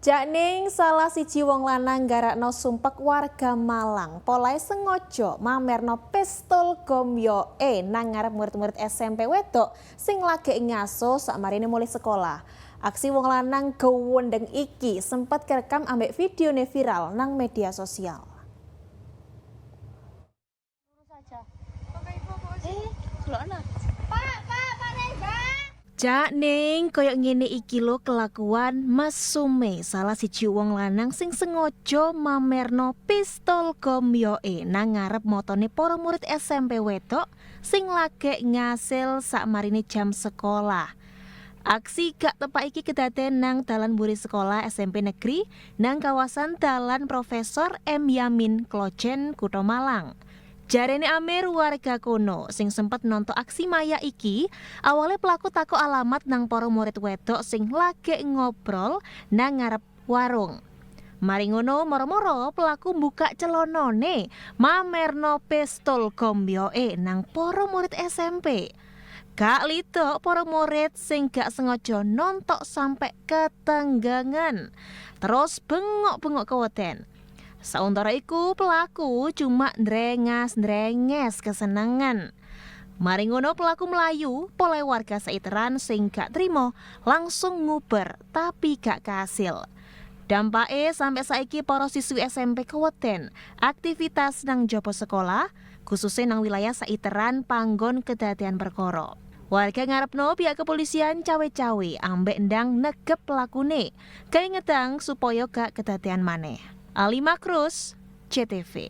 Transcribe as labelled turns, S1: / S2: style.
S1: Jakning salah siji wong lanang garakno sumpek warga Malang. Polahe sengaja mamerno pistol gomyoke nang ngarep murid-murid SMP wedok sing lagi ngaso sakmarine mulai sekolah. Aksi wong lanang gawendeng iki sempat kerekam ambek videone viral nang media sosial. Jakning koyok ngene iki lho kelakuan Mas Sume, salah siji wong lanang sing sengaja mamerno pistol gomyoke nang ngarep motone para murid SMP wedok sing lagi ngasil sakmarine jam sekolah. Aksi gak tepak iki kedaden nang dalan mburi sekolah SMP negeri nang kawasan Dalan Profesor M Yamin Klojen Kutha Malang. Jarene Amir warga kono sing sempat nonton aksi maya iki, awalnya pelaku takok alamat nang para murid wedok sing lagi ngobrol nang ngarep warung. Mari ngono moro-moro pelaku buka celonone mamerno pistol gomyoke nang para murid SMP. Gak litok para murid sing gak sengaja nontok sampai ketenggangan. Terus bengok-bengok keweden. Sauntara iku pelaku cuma ndrenges kesenangan. Mari ngono pelaku melayu, pole warga seiteran sing gak trimo langsung nguber tapi gak kasil. Dampake sampai saiki para siswi SMP keweden aktivitas nang jopo sekolah, khususnya nang wilayah seiteran panggon kedadean perkara. Warga ngarepno pihak kepolisian cawe-cawe ambek ndang negep pelakune, kae ngedang supaya gak kedadean maneh. Ali Makrus, CTV.